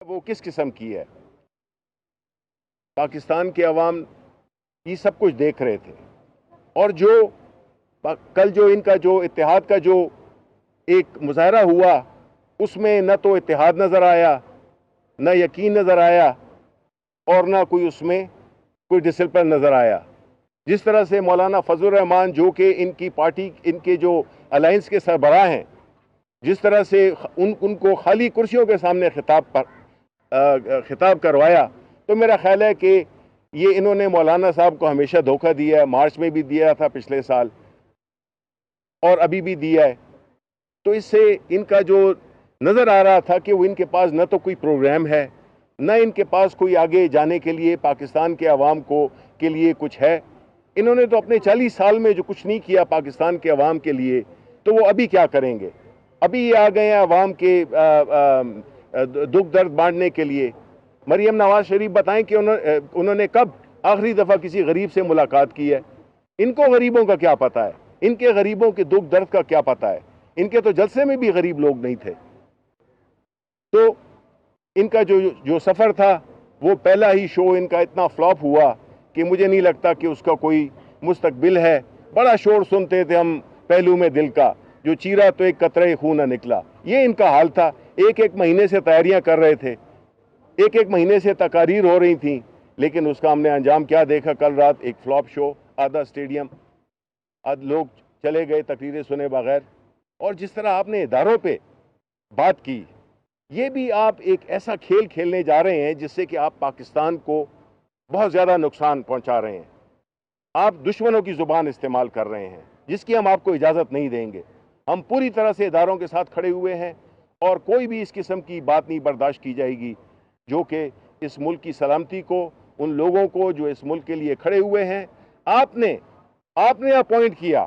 وہ کس قسم کی ہے. پاکستان کے عوام یہ سب کچھ دیکھ رہے تھے, اور جو کل جو ان کا جو اتحاد کا جو ایک مظاہرہ ہوا اس میں نہ تو اتحاد نظر آیا, نہ یقین نظر آیا, اور نہ کوئی اس میں کوئی ڈسپلن نظر آیا. جس طرح سے مولانا فضل الرحمان جو کہ ان کی پارٹی, ان کے جو الائنس کے سربراہ ہیں, جس طرح سے ان کو خالی کرسیوں کے سامنے خطاب کروایا, تو میرا خیال ہے کہ یہ انہوں نے مولانا صاحب کو ہمیشہ دھوکہ دیا ہے. مارچ میں بھی دیا تھا پچھلے سال, اور ابھی بھی دیا ہے. تو اس سے ان کا جو نظر آ رہا تھا کہ وہ ان کے پاس نہ تو کوئی پروگرام ہے, نہ ان کے پاس کوئی آگے جانے کے لیے پاکستان کے عوام کے لیے کچھ ہے. انہوں نے تو اپنے 40 سال میں جو کچھ نہیں کیا پاکستان کے عوام کے لیے, تو وہ ابھی کیا کریں گے؟ ابھی یہ آ گئے ہیں عوام کے دکھ درد بانٹنے کے لیے. مریم نواز شریف بتائیں کہ انہوں نے کب آخری دفعہ کسی غریب سے ملاقات کی ہے؟ ان کو غریبوں کا کیا پتہ ہے؟ ان کے غریبوں کے دکھ درد کا کیا پتہ ہے؟ ان کے تو جلسے میں بھی غریب لوگ نہیں تھے. تو ان کا جو سفر تھا وہ پہلا ہی شو ان کا اتنا فلاپ ہوا کہ مجھے نہیں لگتا کہ اس کا کوئی مستقبل ہے. بڑا شور سنتے تھے ہم پہلو میں دل کا, جو چیرا تو ایک قطرہ خون نہ نکلا. یہ ان کا حال تھا. ایک مہینے سے تیاریاں کر رہے تھے, ایک مہینے سے تقاریر ہو رہی تھیں, لیکن اس کا ہم نے انجام کیا دیکھا؟ کل رات ایک فلاپ شو, آدھا اسٹیڈیم, لوگ چلے گئے تقریریں سنے بغیر. اور جس طرح آپ نے اداروں پہ بات کی, یہ بھی آپ ایک ایسا کھیل کھیلنے جا رہے ہیں جس سے کہ آپ پاکستان کو بہت زیادہ نقصان پہنچا رہے ہیں. آپ دشمنوں کی زبان استعمال کر رہے ہیں جس کی ہم آپ کو اجازت نہیں دیں گے. ہم پوری طرح سے اداروں کے ساتھ کھڑے ہوئے ہیں, اور کوئی بھی اس قسم کی بات نہیں برداشت کی جائے گی جو کہ اس ملک کی سلامتی کو, ان لوگوں کو جو اس ملک کے لیے کھڑے ہوئے ہیں, آپ نے اپوائنٹ کیا,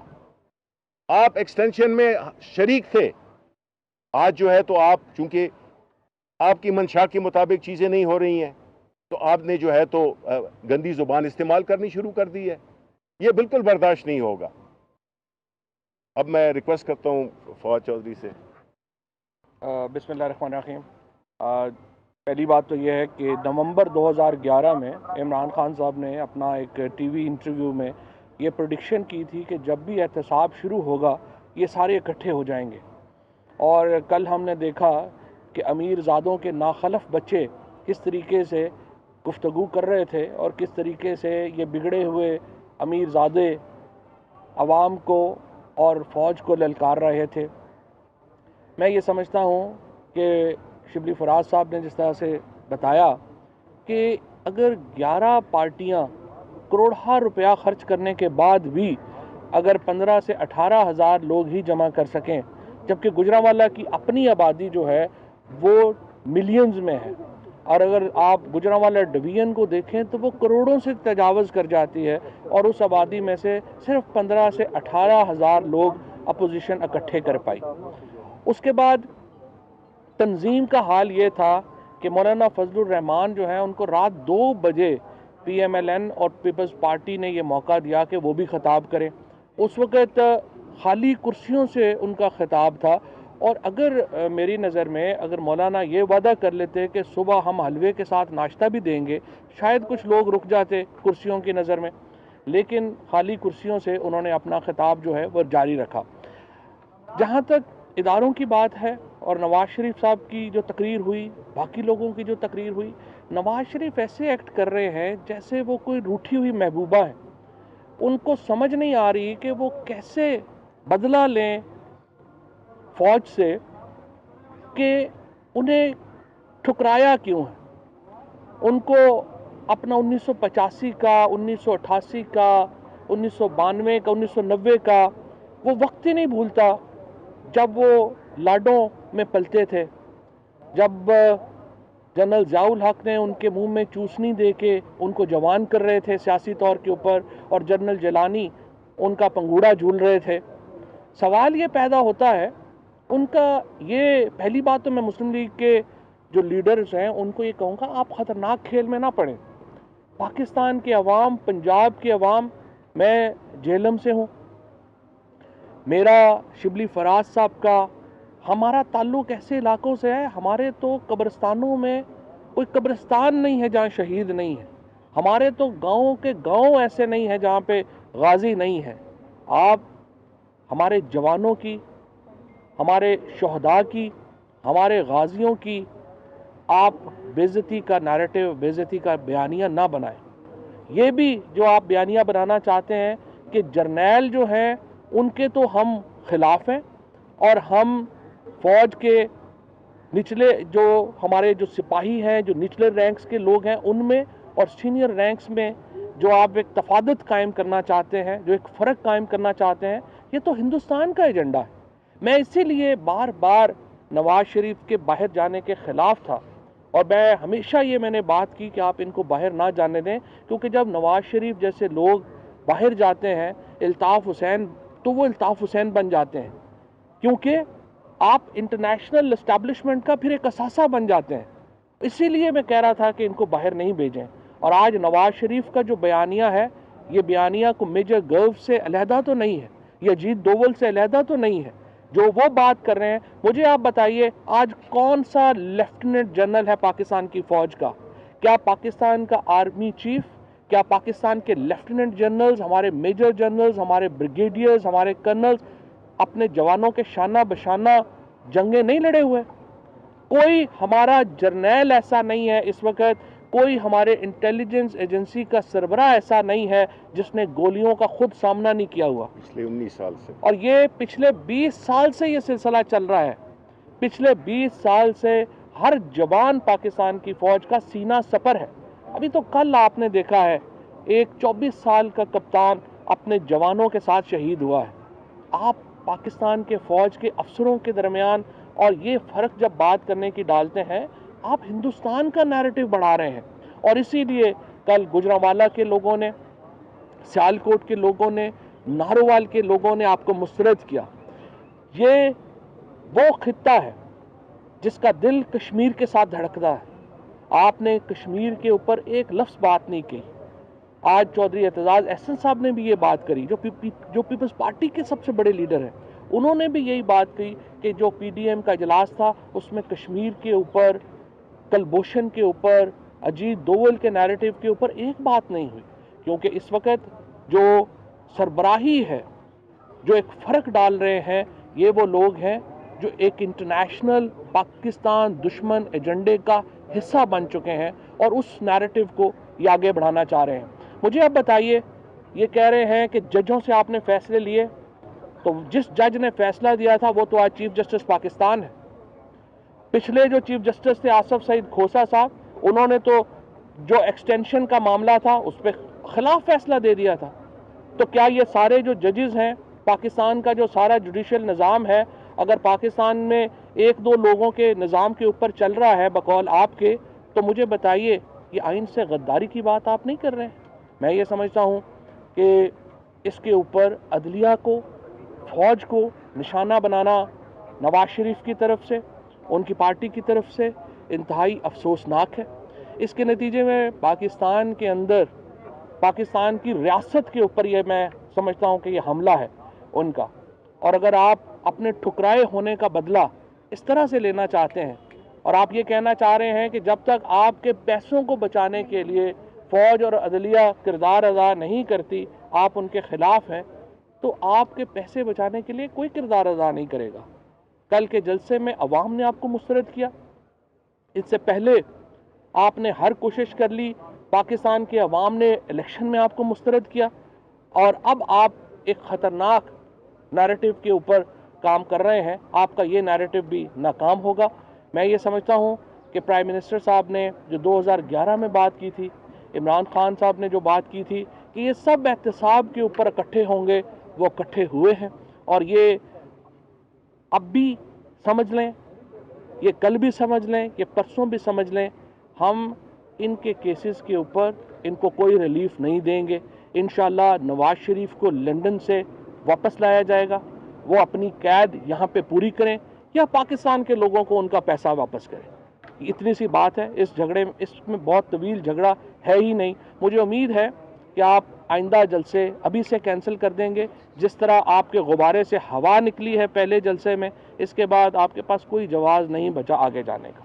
آپ ایکسٹینشن میں شریک تھے. آج جو ہے تو آپ چونکہ آپ کی منشا کے مطابق چیزیں نہیں ہو رہی ہیں, تو آپ نے جو ہے تو گندی زبان استعمال کرنی شروع کر دی ہے. یہ بالکل برداشت نہیں ہوگا. اب میں ریکویسٹ کرتا ہوں فواد چودھری سے. بسم اللہ الرحمن الرحیم. پہلی بات تو یہ ہے کہ نومبر 2011 میں عمران خان صاحب نے اپنا ایک ٹی وی انٹرویو میں یہ پریڈکشن کی تھی کہ جب بھی احتساب شروع ہوگا یہ سارے اکٹھے ہو جائیں گے. اور کل ہم نے دیکھا کہ امیر زادوں کے ناخلف بچے کس طریقے سے گفتگو کر رہے تھے, اور کس طریقے سے یہ بگڑے ہوئے امیر زادے عوام کو اور فوج کو للکار رہے تھے. میں یہ سمجھتا ہوں کہ شبلی فراز صاحب نے جس طرح سے بتایا کہ اگر 11 پارٹیاں کروڑہا روپیہ خرچ کرنے کے بعد بھی اگر 15 سے 18 ہزار لوگ ہی جمع کر سکیں, جبکہ گجرانوالہ کی اپنی آبادی جو ہے وہ ملینز میں ہے, اور اگر آپ گجرانوالہ ڈویژن کو دیکھیں تو وہ کروڑوں سے تجاوز کر جاتی ہے, اور اس آبادی میں سے صرف 15 سے 18 ہزار لوگ اپوزیشن اکٹھے کر پائی. اس کے بعد تنظیم کا حال یہ تھا کہ مولانا فضل الرحمان جو ہیں ان کو رات 2 بجے پی ایم ایل این اور پیپلز پارٹی نے یہ موقع دیا کہ وہ بھی خطاب کریں. اس وقت خالی کرسیوں سے ان کا خطاب تھا, اور اگر میری نظر میں اگر مولانا یہ وعدہ کر لیتے کہ صبح ہم حلوے کے ساتھ ناشتہ بھی دیں گے, شاید کچھ لوگ رک جاتے کرسیوں کی نظر میں, لیکن خالی کرسیوں سے انہوں نے اپنا خطاب جو ہے وہ جاری رکھا. جہاں تک اداروں کی بات ہے اور نواز شریف صاحب کی جو تقریر ہوئی, باقی لوگوں کی جو تقریر ہوئی, نواز شریف ایسے ایکٹ کر رہے ہیں جیسے وہ کوئی روٹھی ہوئی محبوبہ ہے. ان کو سمجھ نہیں آ رہی کہ وہ کیسے بدلہ لیں فوج سے کہ انہیں ٹھکرایا کیوں ہے. ان کو اپنا 1985 کا, 1988 کا, 1992 کا, 1990 کا وہ وقت ہی نہیں بھولتا جب وہ لاڈوں میں پلتے تھے, جب جنرل ضیاء الحق نے ان کے منہ میں چوسنی دے کے ان کو جوان کر رہے تھے سیاسی طور کے اوپر, اور جنرل جیلانی ان کا پنگوڑا جھول رہے تھے. سوال یہ پیدا ہوتا ہے ان کا, یہ پہلی بات تو میں مسلم لیگ کے جو لیڈرز ہیں ان کو یہ کہوں گا آپ خطرناک کھیل میں نہ پڑیں. پاکستان کے عوام, پنجاب کے عوام, میں جہلم سے ہوں, میرا شبلی فراز صاحب کا ہمارا تعلق ایسے علاقوں سے ہے, ہمارے تو قبرستانوں میں کوئی قبرستان نہیں ہے جہاں شہید نہیں ہے. ہمارے تو گاؤں کے گاؤں ایسے نہیں ہیں جہاں پہ غازی نہیں ہے. آپ ہمارے جوانوں کی، ہمارے شہداء کی، ہمارے غازیوں کی آپ بے عزتی کا نیریٹو، بے عزتی کا بیانیہ نہ بنائیں. یہ بھی جو آپ بیانیہ بنانا چاہتے ہیں کہ جرنیل جو ہیں ان کے تو ہم خلاف ہیں، اور ہم فوج کے نچلے جو ہمارے جو سپاہی ہیں، جو نچلے رینکس کے لوگ ہیں، ان میں اور سینئر رینکس میں جو آپ ایک تفاوت قائم کرنا چاہتے ہیں، جو ایک فرق قائم کرنا چاہتے ہیں، یہ تو ہندوستان کا ایجنڈا ہے. میں اسی لیے بار بار نواز شریف کے باہر جانے کے خلاف تھا، اور میں نے بات کی کہ آپ ان کو باہر نہ جانے دیں، کیونکہ جب نواز شریف جیسے لوگ باہر جاتے ہیں الطاف حسین، تو وہ الطاف حسین بن جاتے ہیں، کیونکہ آپ انٹرنیشنل اسٹیبلشمنٹ کا پھر ایک اثاثہ بن جاتے ہیں. اسی لیے میں کہہ رہا تھا کہ ان کو باہر نہیں بھیجیں. اور آج نواز شریف کا جو بیانیہ ہے، یہ بیانیہ کو میجر گرو سے علیحدہ تو نہیں ہے، یہ اجیت دوول سے علیحدہ تو نہیں ہے. جو وہ بات کر رہے ہیں، مجھے آپ بتائیے آج کون سا لیفٹیننٹ جنرل ہے پاکستان کی فوج کا؟ کیا پاکستان کا آرمی چیف، کیا پاکستان کے لیفٹیننٹ جنرلز، ہمارے میجر جنرلز، ہمارے بریگیڈیئرز، ہمارے کرنلز اپنے جوانوں کے شانہ بشانہ جنگیں نہیں لڑے ہوئے؟ کوئی ہمارا جرنیل ایسا نہیں ہے اس وقت، کوئی ہمارے انٹیلیجنس ایجنسی کا سربراہ ایسا نہیں ہے جس نے گولیوں کا خود سامنا نہیں کیا ہوا پچھلے 19 سال سے. اور یہ پچھلے 20 سال سے یہ سلسلہ چل رہا ہے. پچھلے 20 سال سے ہر جوان پاکستان کی فوج کا سینہ سپر ہے. ابھی تو کل آپ نے دیکھا ہے ایک 24 سال کا کپتان اپنے جوانوں کے ساتھ شہید ہوا ہے. آپ پاکستان کے فوج کے افسروں کے درمیان اور یہ فرق جب بات کرنے کی ڈالتے ہیں، آپ ہندوستان کا نیریٹو بڑھا رہے ہیں. اور اسی لیے کل گجرانوالہ کے لوگوں نے، سیالکوٹ کے لوگوں نے، نارووال کے لوگوں نے آپ کو مسترد کیا. یہ وہ خطہ ہے جس کا دل کشمیر کے ساتھ دھڑکتا ہے. آپ نے کشمیر کے اوپر ایک لفظ بات نہیں کی. آج چودھری اعتزاز احسن صاحب نے بھی یہ بات کری، جو پیپلز پارٹی کے سب سے بڑے لیڈر ہیں، انہوں نے بھی یہی بات کی کہ جو پی ڈی ایم کا اجلاس تھا اس میں کشمیر کے اوپر، کلبھوشن کے اوپر، اجیت دوول کے نیریٹو کے اوپر ایک بات نہیں ہوئی. کیونکہ اس وقت جو سربراہی ہے، جو ایک فرق ڈال رہے ہیں، یہ وہ لوگ ہیں جو ایک انٹرنیشنل پاکستان دشمن ایجنڈے کا حصہ بن چکے ہیں اور اس نیریٹو کو یہ آگے بڑھانا چاہ رہے ہیں. مجھے آپ بتائیے، یہ کہہ رہے ہیں کہ ججوں سے آپ نے فیصلے لیے، تو جس جج نے فیصلہ دیا تھا وہ تو آج چیف جسٹس پاکستان ہے. پچھلے جو چیف جسٹس تھے آصف سعید کھوسہ صاحب، انہوں نے تو جو ایکسٹینشن کا معاملہ تھا اس پہ خلاف فیصلہ دے دیا تھا. تو کیا یہ سارے جو ججز ہیں، پاکستان کا جو سارا جوڈیشل نظام ہے، اگر پاکستان میں ایک دو لوگوں کے نظام کے اوپر چل رہا ہے بقول آپ کے، تو مجھے بتائیے یہ آئین سے غداری کی بات آپ نہیں کر رہے ہیں؟ میں یہ سمجھتا ہوں کہ اس کے اوپر عدلیہ کو، فوج کو نشانہ بنانا نواز شریف کی طرف سے، ان کی پارٹی کی طرف سے انتہائی افسوسناک ہے. اس کے نتیجے میں پاکستان کے اندر، پاکستان کی ریاست کے اوپر یہ میں سمجھتا ہوں کہ یہ حملہ ہے ان کا. اور اگر آپ اپنے ٹھکرائے ہونے کا بدلہ اس طرح سے لینا چاہتے ہیں اور آپ یہ کہنا چاہ رہے ہیں کہ جب تک آپ کے پیسوں کو بچانے کے لیے فوج اور عدلیہ کردار ادا نہیں کرتی آپ ان کے خلاف ہیں، تو آپ کے پیسے بچانے کے لیے کوئی کردار ادا نہیں کرے گا. کل کے جلسے میں عوام نے آپ کو مسترد کیا، اس سے پہلے آپ نے ہر کوشش کر لی، پاکستان کے عوام نے الیکشن میں آپ کو مسترد کیا، اور اب آپ ایک خطرناک نیریٹو کے اوپر کام کر رہے ہیں. آپ کا یہ نیریٹو بھی ناکام ہوگا. میں یہ سمجھتا ہوں کہ پرائم منسٹر صاحب نے جو 2011 میں بات کی تھی، عمران خان صاحب نے جو بات کی تھی کہ یہ سب احتساب کے اوپر اکٹھے ہوں گے، وہ اکٹھے ہوئے ہیں. اور یہ اب بھی سمجھ لیں، یہ کل بھی سمجھ لیں، یہ پرسوں بھی سمجھ لیں، ہم ان کے کیسز کے اوپر ان کو کوئی ریلیف نہیں دیں گے. انشاءاللہ نواز شریف کو لندن سے واپس لایا جائے گا، وہ اپنی قید یہاں پہ پوری کریں یا پاکستان کے لوگوں کو ان کا پیسہ واپس کریں. اتنی سی بات ہے. اس جھگڑے میں، اس میں بہت طویل جھگڑا ہے ہی نہیں. مجھے امید ہے کہ آپ آئندہ جلسے ابھی سے کینسل کر دیں گے. جس طرح آپ کے غبارے سے ہوا نکلی ہے پہلے جلسے میں، اس کے بعد آپ کے پاس کوئی جواز نہیں بچا آگے جانے کا.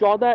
14